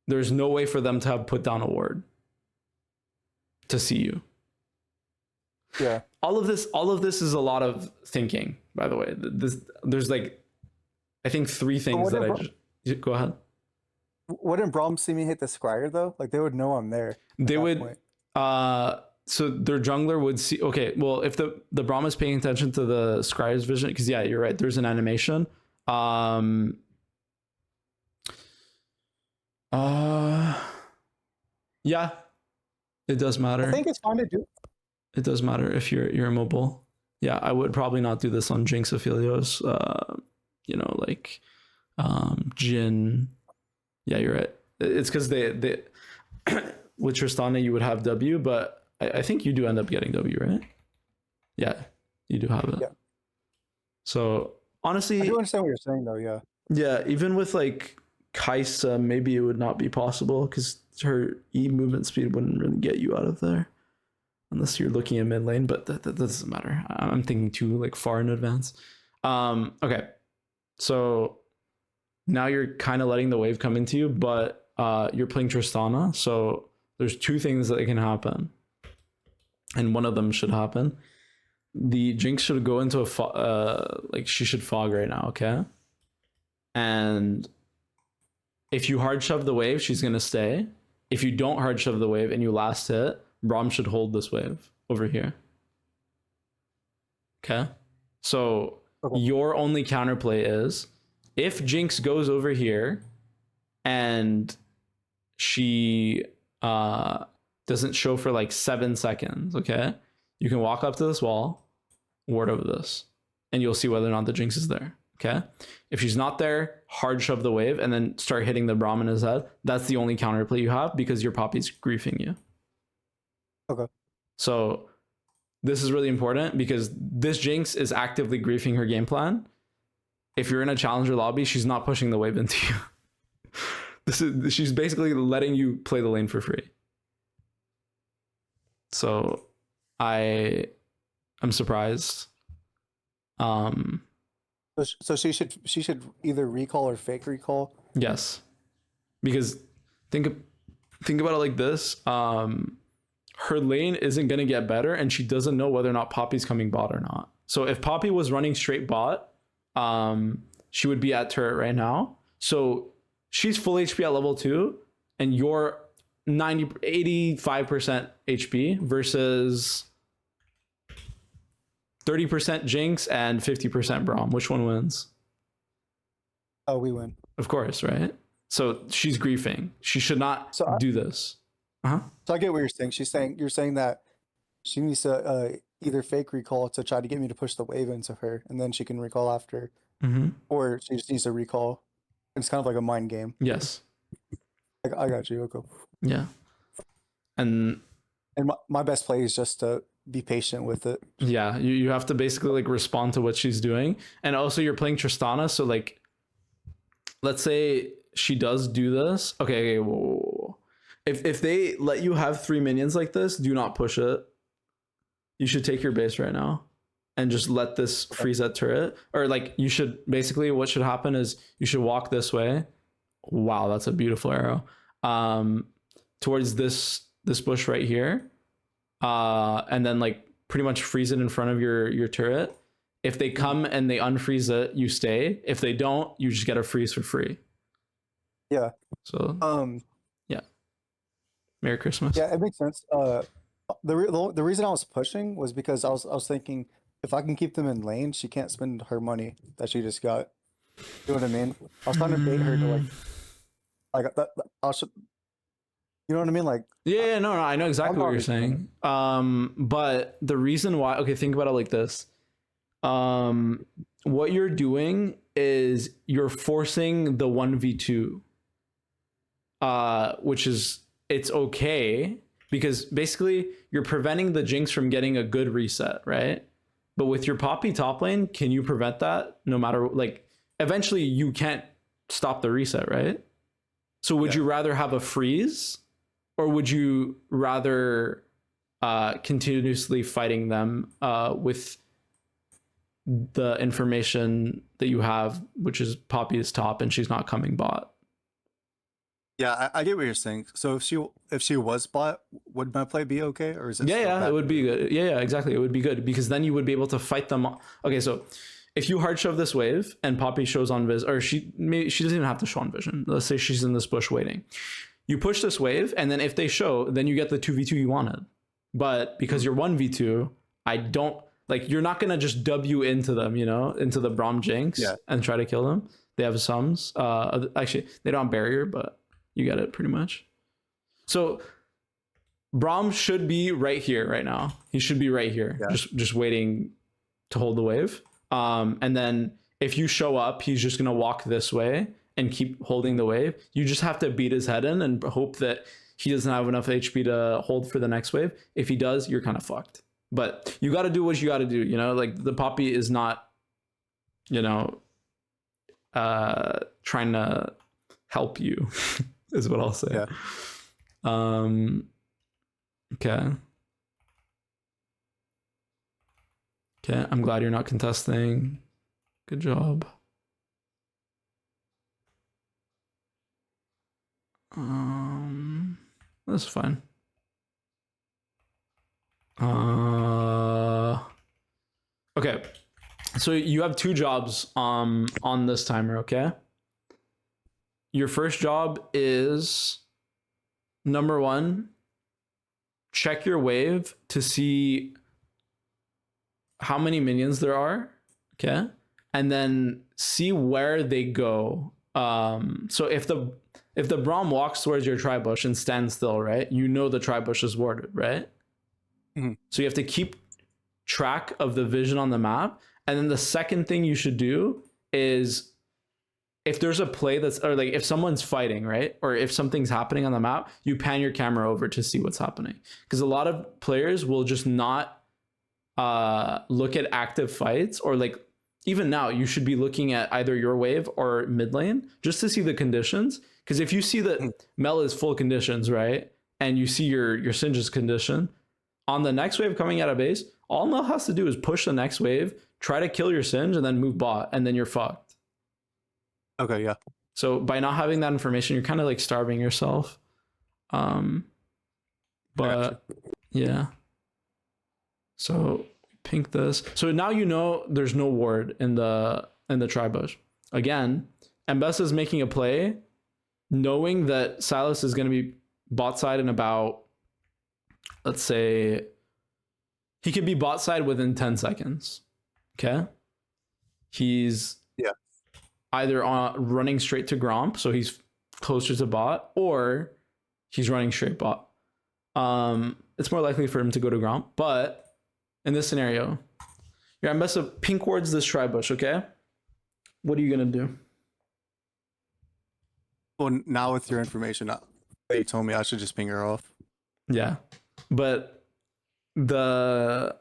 There's no way for them to have put down a ward to see you. Yeah. All of this is a lot of thinking, by the way. There's like, I think 3 things that go ahead. Wouldn't Braum see me hit the Scryer though? Like they would know I'm there. They that would point. So their jungler would see, well, if the Braum is paying attention to the Scryer's vision, because yeah, you're right, there's an animation. Yeah, it does matter. I think it's fine to do. It does matter if you're immobile. Yeah, I would probably not do this on Jinx Aphelios. Like Jin. Yeah, you're right. It's because they with Tristana you would have W, but I think you do end up getting W, right? Yeah, you do have it. Yeah. So honestly, I do understand what you're saying though, yeah. yeah, even with like Kaisa, maybe it would not be possible because her E movement speed wouldn't really get you out of there. Unless you're looking at mid lane, but that doesn't matter. I'm thinking too like far in advance. Okay, so now you're kind of letting the wave come into you, but you're playing Tristana, so there's 2 things that can happen, and one of them should happen. The Jinx should go into a she should fog right now, okay? And if you hard shove the wave, she's gonna stay. If you don't hard shove the wave and you last hit, Braum should hold this wave over here. Okay? So your only counterplay is if Jinx goes over here and she doesn't show for like 7 seconds, okay? You can walk up to this wall, ward over this, and you'll see whether or not the Jinx is there. Okay. If she's not there, hard shove the wave and then start hitting the Braum in his head. That's the only counterplay you have because your Poppy's griefing you. Okay. So this is really important because this Jinx is actively griefing her game plan. If you're in a challenger lobby, she's not pushing the wave into you. She's basically letting you play the lane for free. So I'm surprised. So she should either recall or fake recall. Yes, because think about it like this. Her lane isn't going to get better and she doesn't know whether or not Poppy's coming bot or not. So if Poppy was running straight bot, she would be at turret right now. So she's full HP at level 2 and you're 85% HP versus 30% Jinx and 50% Braum. Which one wins? Oh, we win. Of course, right? So she's griefing. She should not do this. Uh-huh. So I get what you're saying. You're saying that she needs to either fake recall to try to get me to push the wave into her, and then she can recall after, Mm-hmm. or she just needs to recall. It's kind of like a mind game. Yes. I got you. Okay. Yeah. And my best play is just to be patient with it. yeah, you have to basically like respond to what she's doing. And also you're playing Tristana, so like let's say she does do this. Okay, whoa, whoa, whoa. If they let you have 3 minions like this, do not push it. You should take your base right now and just let this freeze that turret. Or like you should basically what should happen is you should walk this way. Wow, that's a beautiful arrow. Towards this bush right here. And then like pretty much freeze it in front of your turret. If they come and they unfreeze it, you stay. If they don't, you just get a freeze for free. Yeah. So yeah. Merry Christmas. Yeah, it makes sense. The reason I was pushing was because I was thinking if I can keep them in lane, she can't spend her money that she just got. You know what I mean? I was trying to bait her to like that. You know what I mean? Like Yeah, no, I know exactly what you're saying. But the reason why, okay, think about it like this. What you're doing is you're forcing the 1v2. Which is it's okay because basically you're preventing the Jinx from getting a good reset, right? But with your Poppy top lane, can you prevent that? No matter like eventually you can't stop the reset, right? So would you rather have a freeze? Or would you rather continuously fighting them with the information that you have, which is Poppy is top and she's not coming bot? Yeah, I get what you're saying. So if she was bot, would my play be okay, or is it? Yeah, it would be good. Yeah, exactly. It would be good because then you would be able to fight them. Okay, so if you hard shove this wave and Poppy shows on vis, or she doesn't even have to show on vision. Let's say she's in this bush waiting. You push this wave, and then if they show, then you get the 2v2 you wanted. But because you're 1v2, I don't like you're not gonna just W into them, you know, into the Braum Jinx and try to kill them. They have sums. Actually, they don't have barrier, but you get it pretty much. So Braum should be right here right now. He should be right here, just waiting to hold the wave. And then if you show up, he's just gonna walk this way and keep holding the wave. You just have to beat his head in and hope that he doesn't have enough HP to hold for the next wave. If he does, you're kind of fucked. But you got to do what you got to do, you know, like the Poppy is not, you know, trying to help you is what I'll say. Okay. Okay, I'm glad you're not contesting. Good job. That's fine. Okay. So you have 2 jobs on this timer, okay? Your first job is number 1, check your wave to see how many minions there are, okay? And then see where they go. So if the Braum walks towards your tri-bush and stands still, right? You know the tri-bush is warded, right? Mm-hmm. So you have to keep track of the vision on the map. And then the second thing you should do is if there's a play that's, or like if someone's fighting, right? Or if something's happening on the map, you pan your camera over to see what's happening. Because a lot of players will just not look at active fights, or like even now you should be looking at either your wave or mid lane just to see the conditions. Because if you see that Mel is full conditions, right? And you see your Singe's condition, on the next wave coming out of base, all Mel has to do is push the next wave, try to kill your Singe, and then move bot, and then you're fucked. Okay, yeah. So by not having that information, you're kind of like starving yourself. But yeah. So pink this. So now you know there's no ward in the tri-bush. Again, Mbessa is making a play knowing that Silas is going to be bot side in about, let's say, he could be bot side within 10 seconds. Okay? He's either running straight to Gromp, so he's closer to bot, or he's running straight bot. it's more likely for him to go to Gromp. But in this scenario, your Ambessa pink wards this Tribush, okay? What are you gonna do? Well, now with your information, you told me I should just ping her off. Yeah, but the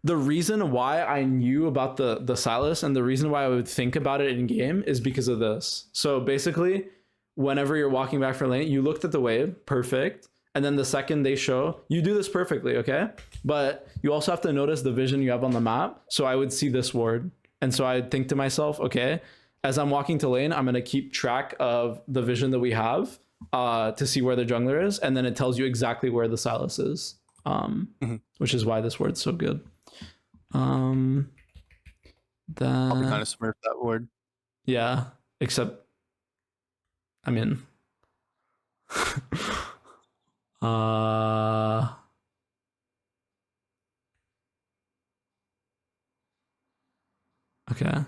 reason why I knew about the Silas and the reason why I would think about it in game is because of this. So basically, whenever you're walking back from lane, you looked at the wave, perfect. And then the second they show, you do this perfectly, okay? But you also have to notice the vision you have on the map. So I would see this ward. And so I'd think to myself, okay, as I'm walking to lane, I'm going to keep track of the vision that we have to see where the jungler is. And then it tells you exactly where the Silas is, which is why this word's so good. I'll be kind of smurf that word. Yeah, except, I mean... okay. Okay.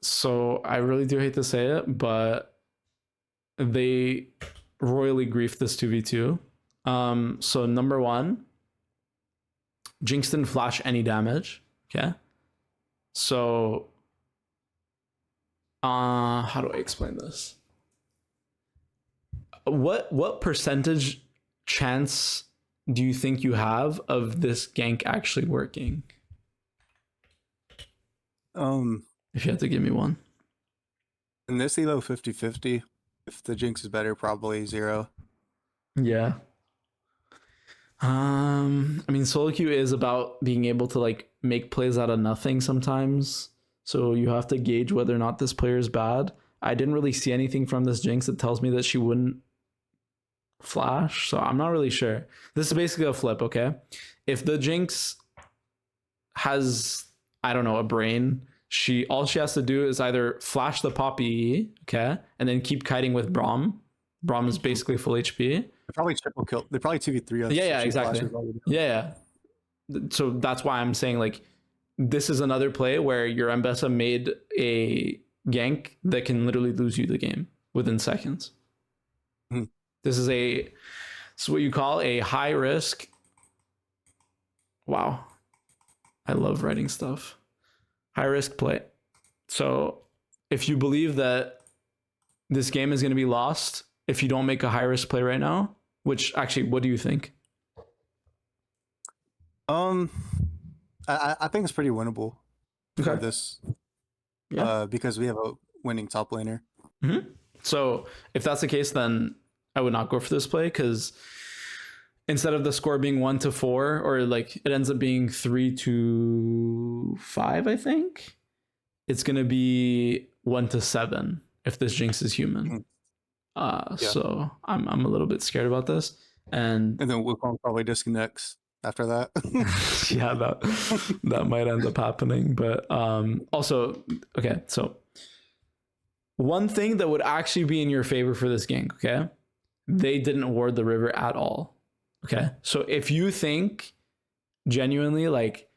So I really do hate to say it, but they royally griefed this 2v2. So number one, Jinx didn't flash any damage. Okay. So how do I explain this? What percentage chance do you think you have of this gank actually working? If you had to give me one. In this elo 50-50. If the Jinx is better, probably 0. Yeah. I mean, solo queue is about being able to like make plays out of nothing sometimes. So you have to gauge whether or not this player is bad. I didn't really see anything from this Jinx that tells me that she wouldn't flash. So I'm not really sure. This is basically a flip, okay? If the Jinx has, I don't know, a brain, all she has to do is either flash the Poppy, okay, and then keep kiting with Braum. Braum is basically full HP. They probably triple kill. They probably 2v3 us. Yeah, exactly. Yeah. So that's why I'm saying like this is another play where your Ambessa made a gank that can literally lose you the game within seconds. This is what you call a high risk. Wow. I love writing stuff. High risk play. So if you believe that this game is going to be lost if you don't make a high risk play right now, which actually, what do you think? I think it's pretty winnable for this. Yeah. Because we have a winning top laner. So if that's the case, then I would not go for this play because instead of the score being 1-4, or like it ends up being 3-5, I think it's going to be 1-7 if this Jinx is human. So I'm a little bit scared about this. And then Wukong probably disconnects after that. Yeah, that might end up happening. But also, okay, so one thing that would actually be in your favor for this gank, okay? They didn't ward the river at all. Okay. So if you think genuinely like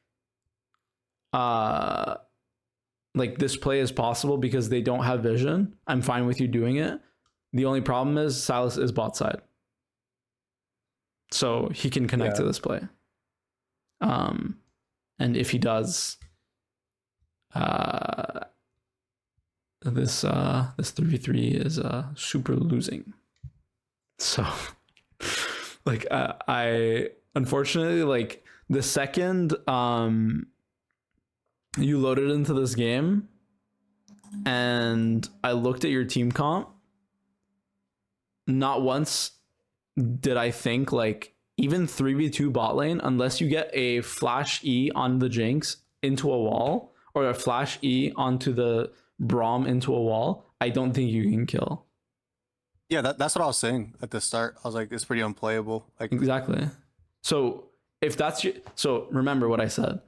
this play is possible because they don't have vision, I'm fine with you doing it. The only problem is Silas is bot side. So he can connect to this play. And if he does, this 3v3 is super losing. So like I unfortunately, like the second you loaded into this game and I looked at your team comp, not once did I think like even 3v2 bot lane, unless you get a flash E on the Jinx into a wall or a flash E onto the Braum into a wall, I don't think you can kill. Yeah, that's what I was saying at the start. I was like, it's pretty unplayable. Like exactly. So if that's your, so remember what I said.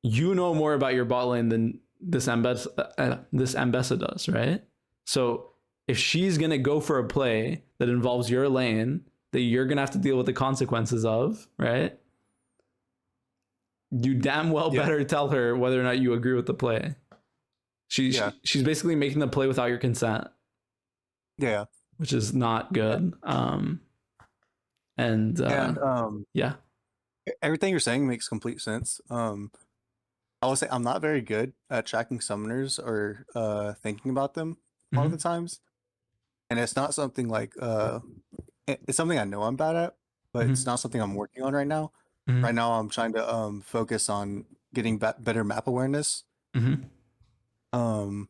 You know more about your bot lane than this Ambessa does, right? So if she's gonna go for a play that involves your lane that you're gonna have to deal with the consequences of, right? You damn well better tell her whether or not you agree with the play. She's basically making the play without your consent, Yeah. which is not good. And yeah. Everything you're saying makes complete sense. I will say I'm not very good at tracking summoners or thinking about them a lot of the times. And it's not something like it's something I know I'm bad at, but it's not something I'm working on right now. Right now I'm trying to focus on getting better map awareness. And I'm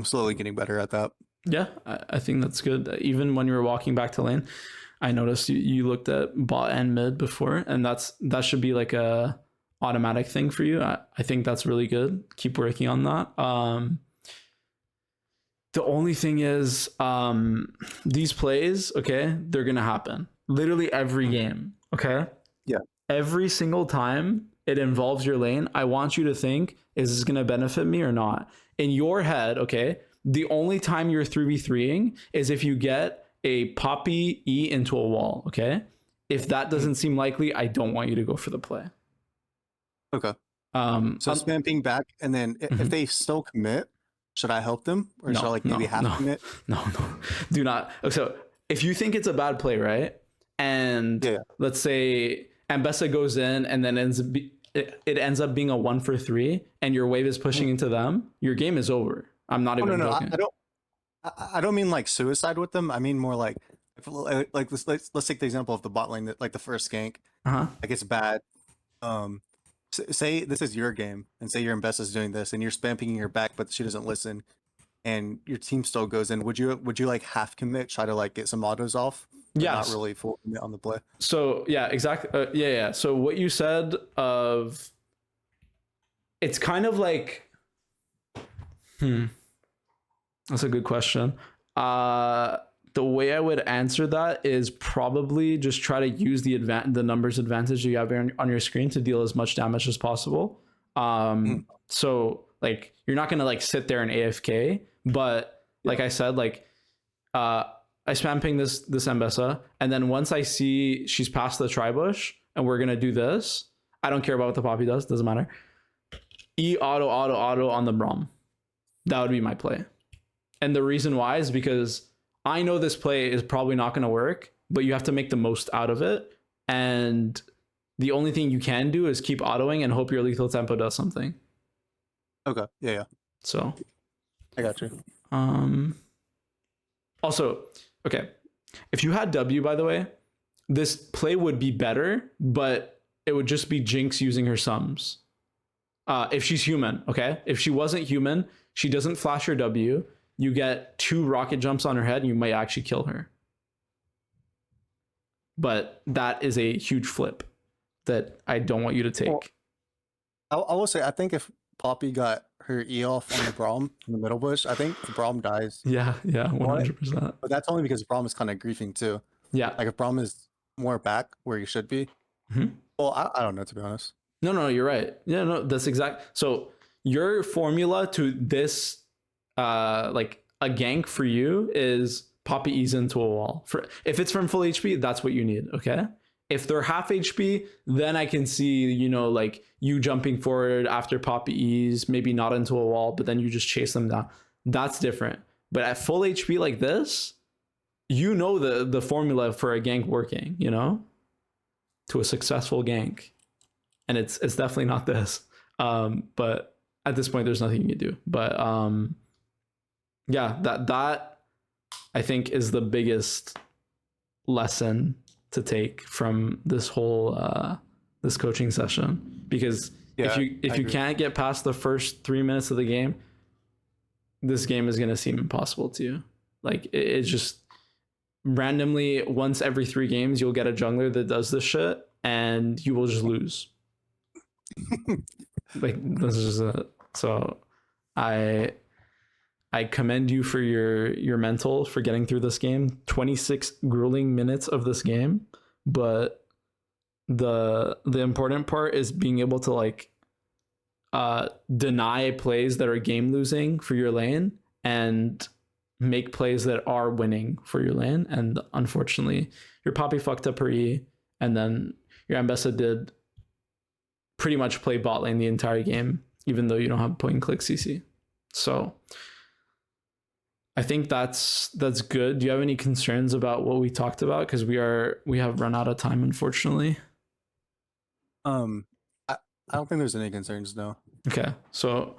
slowly getting better at that. Yeah, I think that's good. Even when you were walking back to lane, I noticed you looked at bot and mid before, and that should be like a automatic thing for you. I think that's really good. Keep working on that. The only thing is, these plays, okay, they're gonna happen literally every game. Okay. Yeah. Every single time it involves your lane, I want you to think, is this gonna benefit me or not? In your head, okay, the only time you're 3v3ing is if you get a Poppy E into a wall, okay? If that doesn't seem likely, I don't want you to go for the play. Okay. So spam ping back, and then if they still commit, should I help them, or should I like maybe half commit? No, do not. So if you think it's a bad play, right? And let's say Ambessa goes in and then it ends up being a 1-for-3, and your wave is pushing into them, your game is over. I'm not even joking. I don't mean like suicide with them. I mean more like let's take the example of the bot lane, that like the first gank, like it's bad. Say this is your game, and say your Ambessa's doing this, and you're spam pinging her back, but she doesn't listen, and your team still goes in. Would you like half commit, try to like get some autos off? Yeah, not really full commit on the play. So yeah, exactly. Yeah. So what you said of, it's kind of like, that's a good question. The way I would answer that is probably just try to use the numbers advantage you have on your screen to deal as much damage as possible. So like, you're not gonna like sit there and AFK, but like I said, like I spam ping this Ambessa, and then once I see she's past the tri-bush and we're gonna do this, I don't care about what the Poppy does, doesn't matter. E auto on the Braum. That would be my play. And the reason why is because I know this play is probably not going to work, but you have to make the most out of it. And the only thing you can do is keep autoing and hope your lethal tempo does something. Okay. Yeah. So I got you. Also, okay, if you had W, by the way, this play would be better, but it would just be Jinx using her sums. If she's human, okay? If she wasn't human, she doesn't flash her W. You get 2 rocket jumps on her head, and you might actually kill her. But that is a huge flip that I don't want you to take. Well, I will say, I think if Poppy got her E off on the Braum in the middle bush, I think the Braum dies. Yeah, 100%. But that's only because Braum is kind of griefing too. Yeah. Like if Braum is more back where he should be. Well, I don't know, to be honest. No, you're right. Yeah, no, that's exact. So your formula to this, like a gank for you is Poppy ease into a wall. If it's from full HP, that's what you need. Okay. If they're half HP, then I can see, like you jumping forward after Poppy ease, maybe not into a wall, but then you just chase them down. That's different. But at full HP like this, the formula for a gank working, to a successful gank. And it's definitely not this. But at this point, there's nothing you can do. But yeah, that I think is the biggest lesson to take from this whole this coaching session. Because if you can't get past the first 3 minutes of the game, this game is gonna seem impossible to you. Like it's just randomly once every 3 games you'll get a jungler that does this shit, and you will just lose. Like this is so I commend you for your mental for getting through this game. 26 grueling minutes of this game, but the important part is being able to like deny plays that are game losing for your lane and make plays that are winning for your lane. And unfortunately, your Poppy fucked up her E, and then your Ambessa did pretty much play bot lane the entire game, even though you don't have point and click CC. So I think that's good. Do you have any concerns about what we talked about? Because we have run out of time, unfortunately. I don't think there's any concerns, no. Okay, so